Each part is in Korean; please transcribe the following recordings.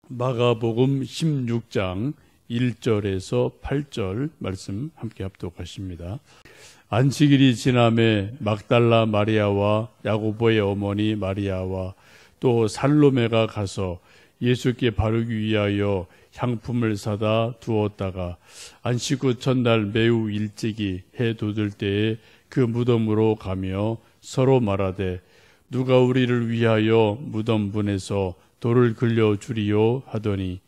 마가복음 16장 1절에서 8절 말씀 함께 합독하십니다. 안식일이 지남에 막달라 마리아와 야고보의 어머니 마리아와 또 살로메가 가서 예수께 바르기 위하여 향품을 사다 두었다가 안식 후 첫날 매우 일찍이 해 돋을 때에 그 무덤으로 가며 서로 말하되 누가 우리를 위하여 무덤 분에서 돌을 굴려 주리요 하더니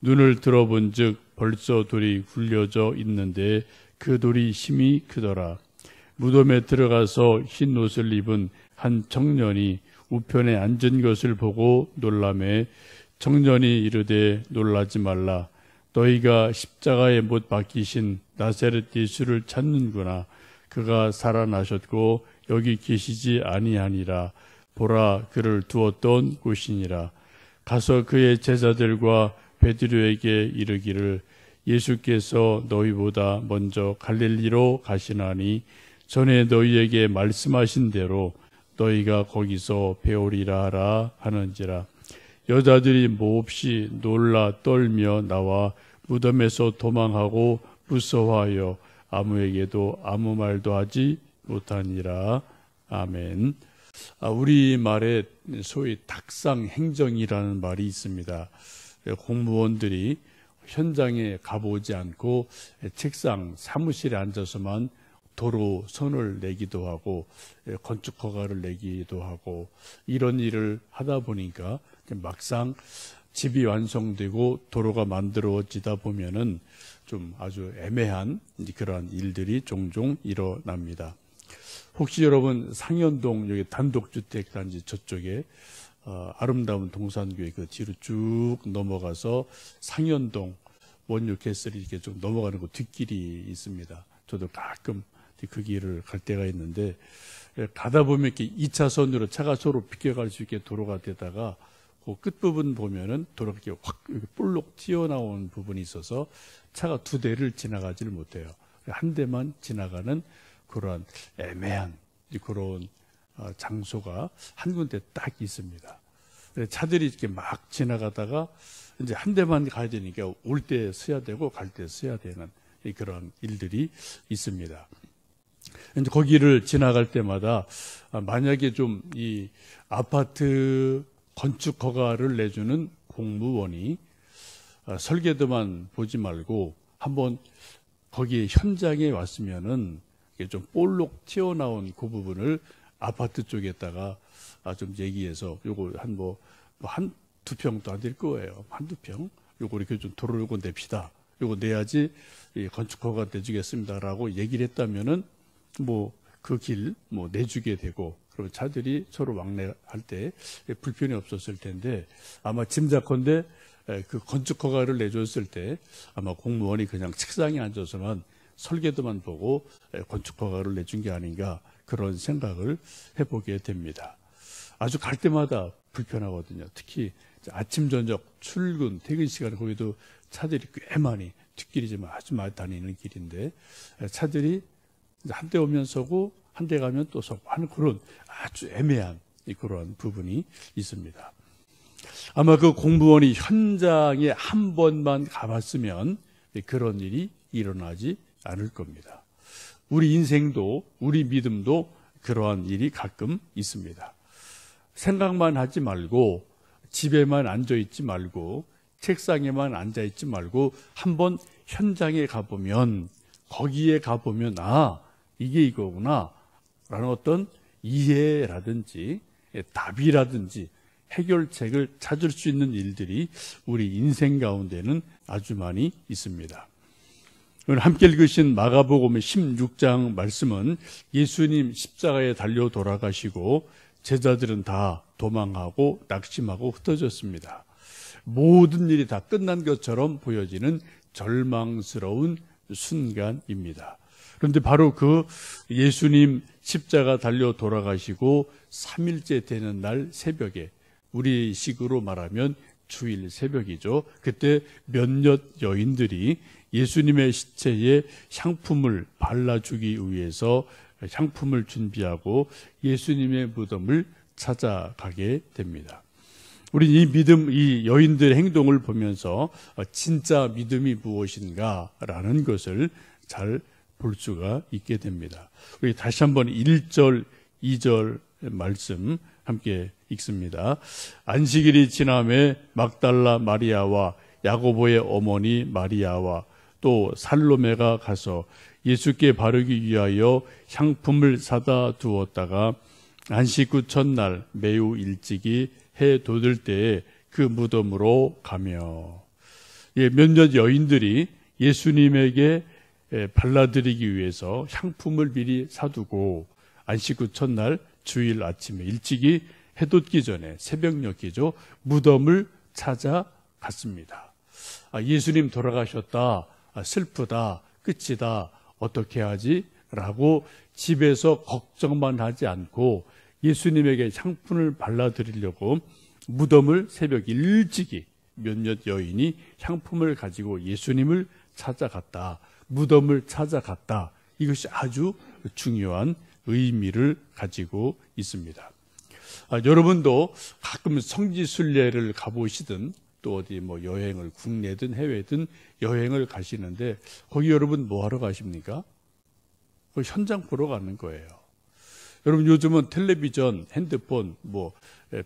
눈을 들어본즉 벌써 돌이 굴려져 있는데 그 돌이 힘이 크더라. 무덤에 들어가서 흰 옷을 입은 한 청년이 우편에 앉은 것을 보고 놀라매 청년이 이르되 놀라지 말라. 너희가 십자가에 못 박히신 나사렛 예수를 찾는구나. 그가 살아나셨고 여기 계시지 아니하니라. 보라, 그를 두었던 곳이니라. 가서 그의 제자들과 베드로에게 이르기를 예수께서 너희보다 먼저 갈릴리로 가시나니 전에 너희에게 말씀하신 대로 너희가 거기서 배우리라 하라 하는지라. 여자들이 몹시 놀라 떨며 나와 무덤에서 도망하고 무서워하여 아무에게도 아무 말도 하지 못하니라. 아멘. 우리말에 소위 탁상 행정이라는 말이 있습니다. 공무원들이 현장에 가보지 않고 책상, 사무실에 앉아서만 도로 선을 내기도 하고 건축 허가를 내기도 하고 이런 일을 하다 보니까 막상 집이 완성되고 도로가 만들어지다 보면은 좀 아주 애매한 그러한 일들이 종종 일어납니다. 혹시 여러분 상현동 여기 단독주택단지 저쪽에 아름다운 동산교회 그 뒤로 쭉 넘어가서 상현동 원유캐슬이 이렇게 좀 넘어가는 그 뒷길이 있습니다. 저도 가끔 그 길을 갈 때가 있는데 가다 보면 이렇게 2차선으로 차가 서로 비껴갈 수 있게 도로가 되다가 그 끝부분 보면은 도로가 이렇게 확 볼록 튀어나온 부분이 있어서 차가 두 대를 지나가지를 못해요. 한 대만 지나가는 그러한 애매한 그런 장소가 한 군데 딱 있습니다. 차들이 이렇게 막 지나가다가 이제 한 대만 가야 되니까 올 때 서야 되고 갈 때 서야 되는 그런 일들이 있습니다. 이제 거기를 지나갈 때마다 만약에 좀 이 아파트 건축 허가를 내주는 공무원이 설계도만 보지 말고 한번 거기 현장에 왔으면은 좀 볼록 튀어나온 그 부분을 아파트 쪽에다가 좀 얘기해서 요거 한두 평도 안 될 거예요. 한두 평. 요거 이렇게 좀 도로 요거 냅시다. 요거 내야지 건축 허가 내주겠습니다라고 얘기를 했다면은 그 길 내주게 되고 그러면 차들이 서로 왕래할 때 불편이 없었을 텐데 아마 짐작컨대 그 건축 허가를 내줬을 때 아마 공무원이 그냥 책상에 앉아서만 설계도만 보고 건축 허가를 내준 게 아닌가 그런 생각을 해보게 됩니다. 아주 갈 때마다 불편하거든요. 특히 아침 저녁 출근 퇴근 시간에 거기도 차들이 꽤 많이 뒷길이지만 아주 많이 다니는 길인데 차들이 한 대 오면 서고 한 대 가면 또 서고 하는 그런 아주 애매한 그런 부분이 있습니다. 아마 그 공무원이 현장에 한 번만 가봤으면 그런 일이 일어나지 않을 겁니다. 우리 인생도 우리 믿음도 그러한 일이 가끔 있습니다. 생각만 하지 말고 집에만 앉아있지 말고 책상에만 앉아있지 말고 한번 현장에 가보면 거기에 가보면 이게 이거구나 라는 어떤 이해라든지 답이라든지 해결책을 찾을 수 있는 일들이 우리 인생 가운데는 아주 많이 있습니다. 오늘 함께 읽으신 마가복음 16장 말씀은 예수님 십자가에 달려 돌아가시고 제자들은 다 도망하고 낙심하고 흩어졌습니다. 모든 일이 다 끝난 것처럼 보여지는 절망스러운 순간입니다. 그런데 바로 그 예수님 십자가 달려 돌아가시고 3일째 되는 날 새벽에 우리식으로 말하면 주일 새벽이죠. 그때 몇몇 여인들이 예수님의 시체에 향품을 발라주기 위해서 향품을 준비하고 예수님의 무덤을 찾아가게 됩니다. 우리 이 믿음, 이 여인들의 행동을 보면서 진짜 믿음이 무엇인가라는 것을 잘 볼 수가 있게 됩니다. 우리 다시 한번 1절, 2절 말씀 함께 읽습니다. 안식일이 지남에 막달라 마리아와 야고보의 어머니 마리아와 또 살로메가 가서 예수께 바르기 위하여 향품을 사다 두었다가 안식 후 첫날 매우 일찍이 해 돋을 때에 그 무덤으로 가며, 몇몇 여인들이 예수님에게 발라드리기 위해서 향품을 미리 사두고 안식 후 첫날 주일 아침에 일찍이 해 돋기 전에 새벽녘이죠, 무덤을 찾아갔습니다. 예수님 돌아가셨다, 슬프다, 끝이다, 어떻게 하지? 라고 집에서 걱정만 하지 않고 예수님에게 향품을 발라드리려고 무덤을 새벽 일찍이 몇몇 여인이 향품을 가지고 예수님을 찾아갔다, 무덤을 찾아갔다. 이것이 아주 중요한 의미를 가지고 있습니다. 여러분도 가끔 성지순례를 가보시든 또 어디 여행을 국내든 해외든 여행을 가시는데 거기 여러분 뭐 하러 가십니까? 거기 현장 보러 가는 거예요. 여러분 요즘은 텔레비전, 핸드폰,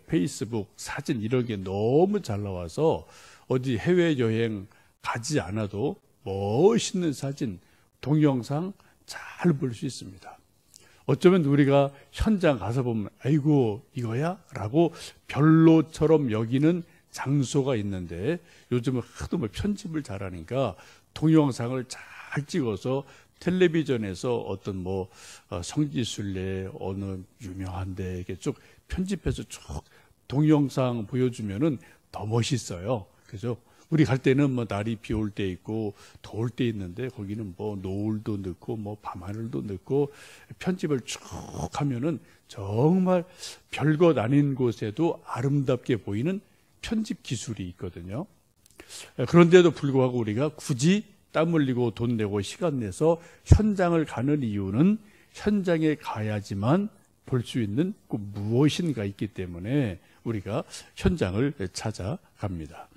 페이스북, 사진 이런 게 너무 잘 나와서 어디 해외여행 가지 않아도 멋있는 사진, 동영상 잘 볼 수 있습니다. 어쩌면 우리가 현장 가서 보면 아이고 이거야? 라고 별로처럼 여기는 장소가 있는데 요즘은 하도 편집을 잘하니까 동영상을 잘 찍어서 텔레비전에서 어떤 성지순례 어느 유명한데 이렇게 쭉 편집해서 쭉 동영상 보여주면은 더 멋있어요. 그죠? 우리 갈 때는 날이 비 올 때 있고 더울 때 있는데 거기는 노을도 넣고 밤하늘도 넣고 편집을 쭉 하면은 정말 별것 아닌 곳에도 아름답게 보이는 편집 기술이 있거든요. 그런데도 불구하고 우리가 굳이 땀 흘리고 돈 내고 시간 내서 현장을 가는 이유는 현장에 가야지만 볼 수 있는 꼭 무엇인가 있기 때문에 우리가 현장을 찾아갑니다.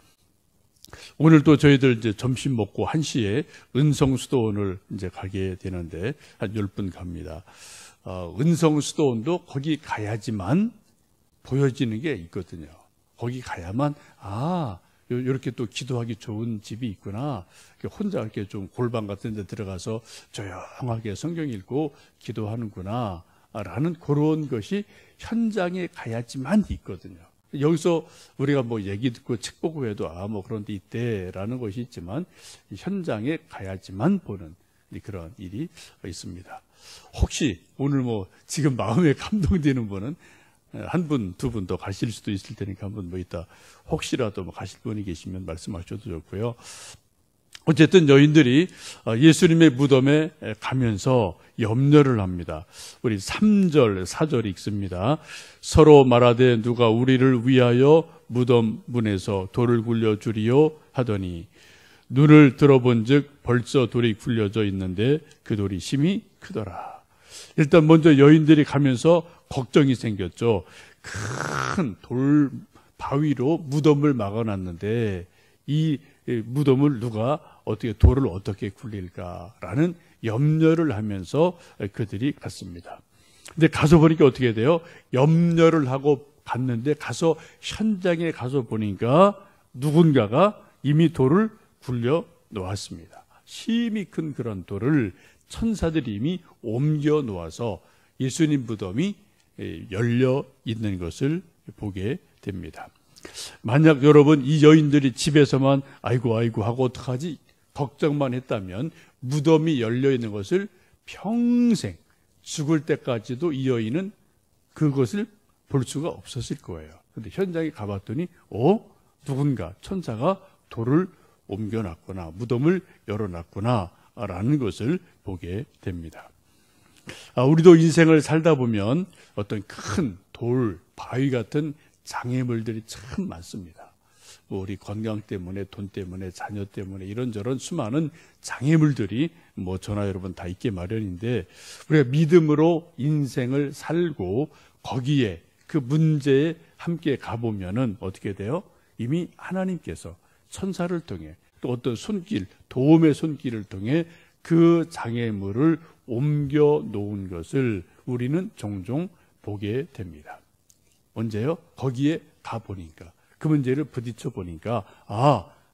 오늘 또 저희들 이제 점심 먹고 1시에 은성수도원을 이제 가게 되는데 한 10분 갑니다. 은성수도원도 거기 가야지만 보여지는 게 있거든요. 거기 가야만 이렇게 또 기도하기 좋은 집이 있구나. 혼자 이렇게 좀 골방 같은 데 들어가서 조용하게 성경 읽고 기도하는구나. 라는 그런 것이 현장에 가야지만 있거든요. 여기서 우리가 얘기 듣고 책 보고 해도 그런 데 있대라는 것이 있지만 현장에 가야지만 보는 그런 일이 있습니다. 혹시 오늘 지금 마음에 감동되는 분은 한 분, 두 분 더 가실 수도 있을 테니까 한번 이따 혹시라도 가실 분이 계시면 말씀하셔도 좋고요. 어쨌든 여인들이 예수님의 무덤에 가면서 염려를 합니다. 우리 3절, 4절 읽습니다. 서로 말하되 누가 우리를 위하여 무덤 문에서 돌을 굴려주리요 하더니 눈을 들어본즉 벌써 돌이 굴려져 있는데 그 돌이 심히 크더라. 일단 먼저 여인들이 가면서 걱정이 생겼죠. 큰 돌 바위로 무덤을 막아놨는데 이 무덤을 누가 돌을 어떻게 굴릴까라는 염려를 하면서 그들이 갔습니다. 근데 가서 보니까 어떻게 돼요? 염려를 하고 갔는데 가서 현장에 가서 보니까 누군가가 이미 돌을 굴려 놓았습니다. 심히 큰 그런 돌을 천사들이 이미 옮겨 놓아서 예수님 무덤이 열려 있는 것을 보게 됩니다. 만약 여러분 이 여인들이 집에서만 아이고 하고 어떡하지 걱정만 했다면 무덤이 열려 있는 것을 평생 죽을 때까지도 이 여인은 그것을 볼 수가 없었을 거예요. 그런데 현장에 가봤더니 누군가 천사가 돌을 옮겨놨구나, 무덤을 열어놨구나 라는 것을 보게 됩니다. 우리도 인생을 살다 보면 어떤 큰 돌, 바위 같은 장애물들이 참 많습니다. 우리 건강 때문에, 돈 때문에, 자녀 때문에 이런저런 수많은 장애물들이 저나 여러분 다 있게 마련인데 우리가 믿음으로 인생을 살고 거기에 그 문제에 함께 가보면은 어떻게 돼요? 이미 하나님께서 천사를 통해 또 어떤 손길, 도움의 손길을 통해 그 장애물을 옮겨 놓은 것을 우리는 종종 보게 됩니다. 언제요? 거기에 가보니까, 그 문제를 부딪혀 보니까,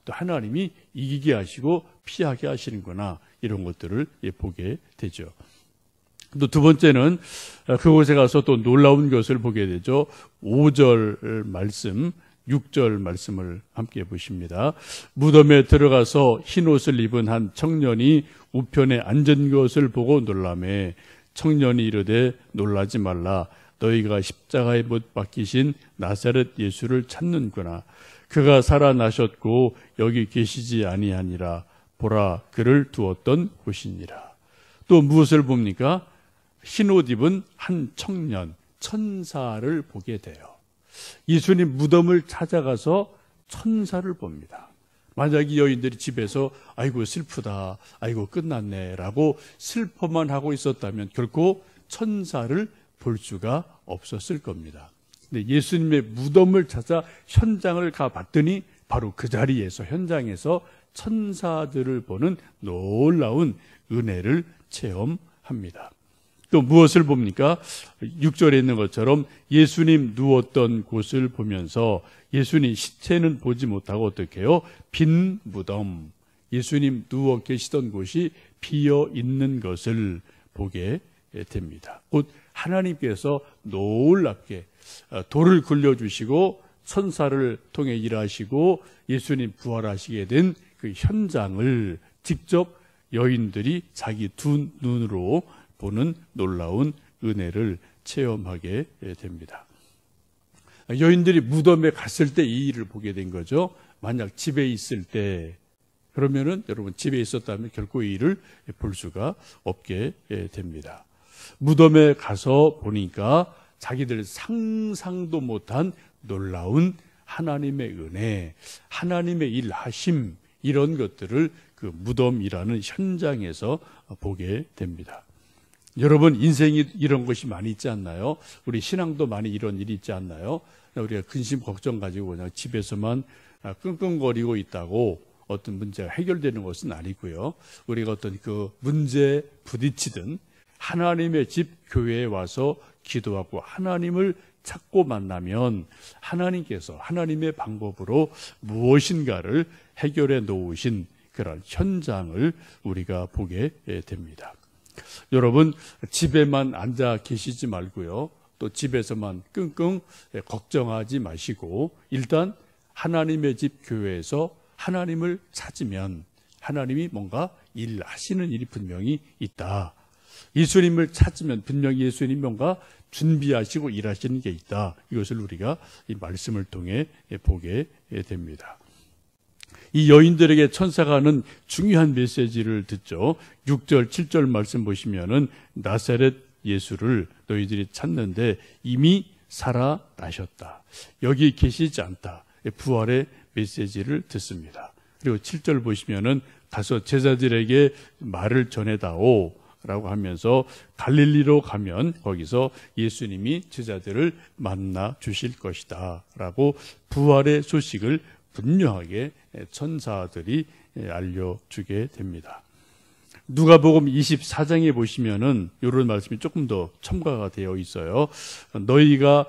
또 하나님이 이기게 하시고 피하게 하시는구나, 이런 것들을 보게 되죠. 또 두 번째는 그곳에 가서 또 놀라운 것을 보게 되죠. 5절 말씀, 6절 말씀을 함께 보십니다. 무덤에 들어가서 흰옷을 입은 한 청년이 우편에 앉은 것을 보고 놀라매 청년이 이르되 놀라지 말라. 너희가 십자가에 못 박히신 나사렛 예수를 찾는구나. 그가 살아나셨고 여기 계시지 아니하니라. 보라, 그를 두었던 곳이니라. 또 무엇을 봅니까? 흰옷 입은 한 청년, 천사를 보게 돼요. 예수님 무덤을 찾아가서 천사를 봅니다. 만약 이 여인들이 집에서 아이고 슬프다, 아이고 끝났네 라고 슬퍼만 하고 있었다면 결코 천사를 볼 수가 없었을 겁니다. 근데 예수님의 무덤을 찾아 현장을 가봤더니 바로 그 자리에서, 현장에서 천사들을 보는 놀라운 은혜를 체험합니다. 또 무엇을 봅니까? 6절에 있는 것처럼 예수님 누웠던 곳을 보면서 예수님 시체는 보지 못하고 어떻게 해요? 빈 무덤, 예수님 누워 계시던 곳이 비어 있는 것을 보게 됩니다. 곧 하나님께서 놀랍게 돌을 굴려주시고 천사를 통해 일하시고 예수님 부활하시게 된 그 현장을 직접 여인들이 자기 두 눈으로 보는 놀라운 은혜를 체험하게 됩니다. 여인들이 무덤에 갔을 때 이 일을 보게 된 거죠. 만약 집에 있을 때, 그러면은 여러분 집에 있었다면 결코 이 일을 볼 수가 없게 됩니다. 무덤에 가서 보니까 자기들 상상도 못한 놀라운 하나님의 은혜, 하나님의 일하심, 이런 것들을 그 무덤이라는 현장에서 보게 됩니다. 여러분 인생이 이런 것이 많이 있지 않나요? 우리 신앙도 많이 이런 일이 있지 않나요? 우리가 근심 걱정 가지고 그냥 집에서만 끙끙거리고 있다고 어떤 문제가 해결되는 것은 아니고요. 우리가 어떤 그 문제에 부딪히든 하나님의 집 교회에 와서 기도하고 하나님을 찾고 만나면 하나님께서 하나님의 방법으로 무엇인가를 해결해 놓으신 그런 현장을 우리가 보게 됩니다. 여러분 집에만 앉아 계시지 말고요. 또 집에서만 끙끙 걱정하지 마시고 일단 하나님의 집 교회에서 하나님을 찾으면 하나님이 뭔가 일하시는 일이 분명히 있다. 예수님을 찾으면 분명히 예수님이 뭔가 준비하시고 일하시는 게 있다. 이것을 우리가 이 말씀을 통해 보게 됩니다. 이 여인들에게 천사가 하는 중요한 메시지를 듣죠. 6절, 7절 말씀 보시면은 나사렛 예수를 너희들이 찾는데 이미 살아나셨다. 여기 계시지 않다. 부활의 메시지를 듣습니다. 그리고 7절 보시면은 가서 제자들에게 말을 전해다오 라고 하면서 갈릴리로 가면 거기서 예수님이 제자들을 만나 주실 것이다 라고 부활의 소식을 분명하게 천사들이 알려주게 됩니다. 누가복음 24장에 보시면은 이런 말씀이 조금 더 첨가가 되어 있어요. 너희가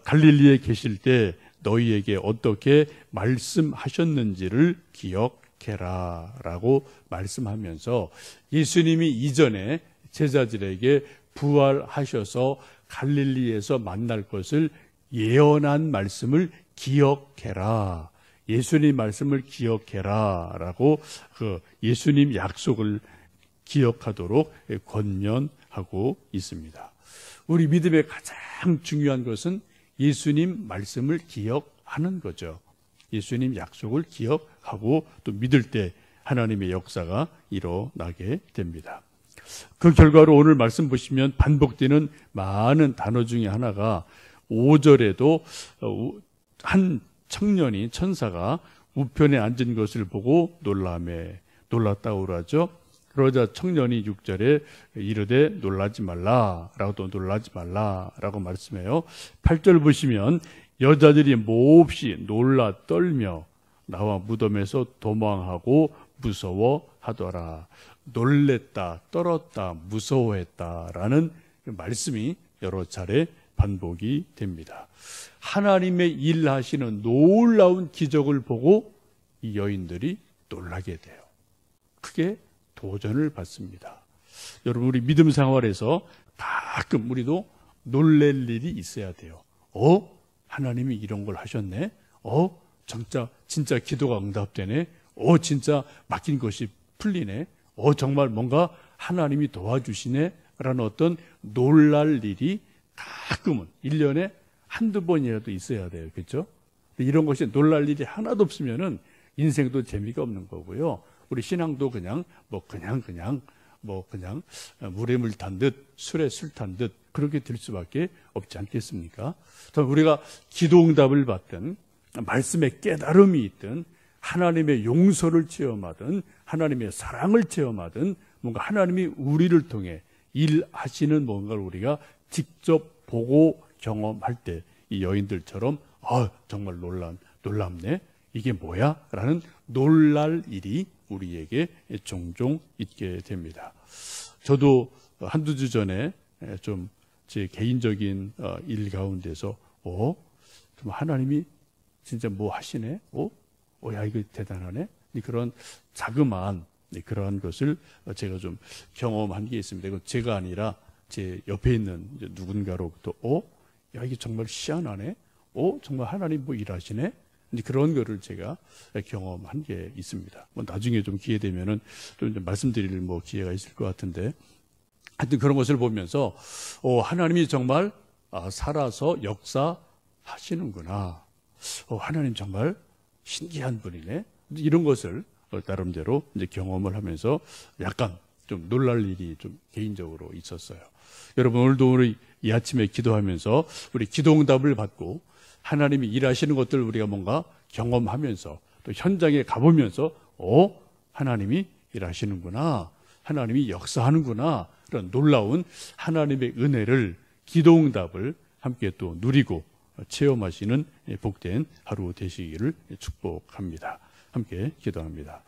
갈릴리에 계실 때 너희에게 어떻게 말씀하셨는지를 기억해라 라고 말씀하면서 예수님이 이전에 제자들에게 부활하셔서 갈릴리에서 만날 것을 예언한 말씀을 기억해라. 예수님 말씀을 기억해라 라고 그 예수님 약속을 기억하도록 권면하고 있습니다. 우리 믿음의 가장 중요한 것은 예수님 말씀을 기억하는 거죠. 예수님 약속을 기억하고 또 믿을 때 하나님의 역사가 일어나게 됩니다. 그 결과로 오늘 말씀 보시면 반복되는 많은 단어 중에 하나가 5절에도 한 청년이 천사가 우편에 앉은 것을 보고 놀랐다고 그러죠. 그러자 청년이 6절에 이르되 놀라지 말라라고 또 놀라지 말라라고 말씀해요. 8절 보시면 여자들이 몹시 놀라 떨며 나와 무덤에서 도망하고 무서워하더라. 놀랬다, 떨었다, 무서워했다라는 말씀이 여러 차례 반복이 됩니다. 하나님의 일하시는 놀라운 기적을 보고 이 여인들이 놀라게 돼요. 크게 도전을 받습니다. 여러분, 우리 믿음 생활에서 가끔 우리도 놀랄 일이 있어야 돼요. 하나님이 이런 걸 하셨네? 진짜 기도가 응답되네? 진짜 맡긴 것이 풀리네? 정말 뭔가 하나님이 도와주시네? 라는 어떤 놀랄 일이 가끔은 1년에 한두 번이라도 있어야 돼요. 그렇죠? 이런 것이 놀랄 일이 하나도 없으면은 인생도 재미가 없는 거고요. 우리 신앙도 그냥 물에 물 탄 듯 술에 술 탄 듯 그렇게 될 수밖에 없지 않겠습니까? 우리가 기도응답을 받든 말씀의 깨달음이 있든 하나님의 용서를 체험하든 하나님의 사랑을 체험하든 뭔가 하나님이 우리를 통해 일하시는 뭔가를 우리가 직접 보고 경험할 때 이 여인들처럼 정말 놀랍네. 이게 뭐야? 라는 놀랄 일이 우리에게 종종 있게 됩니다. 저도 한두 주 전에 좀 제 개인적인 일 가운데서 하나님이 진짜 뭐 하시네? 야, 이거 대단하네? 그런 자그마한 그러한 것을 제가 좀 경험한 게 있습니다. 이건 제가 아니라 제 옆에 있는 누군가로부터 야, 이게 정말 희한하네? 정말 하나님 뭐 일하시네? 그런 거를 제가 경험한 게 있습니다. 나중에 좀 기회 되면은 좀 말씀드릴 기회가 있을 것 같은데, 하여튼 그런 것을 보면서 하나님이 정말 살아서 역사하시는구나. 하나님 정말 신기한 분이네. 이런 것을 나름대로 이제 경험을 하면서 약간 좀 놀랄 일이 좀 개인적으로 있었어요. 여러분, 오늘도 우리 이 아침에 기도하면서 우리 기도응답을 받고 하나님이 일하시는 것들을 우리가 뭔가 경험하면서 또 현장에 가보면서 하나님이 일하시는구나, 하나님이 역사하는구나, 그런 놀라운 하나님의 은혜를, 기도응답을 함께 또 누리고 체험하시는 복된 하루 되시기를 축복합니다. 함께 기도합니다.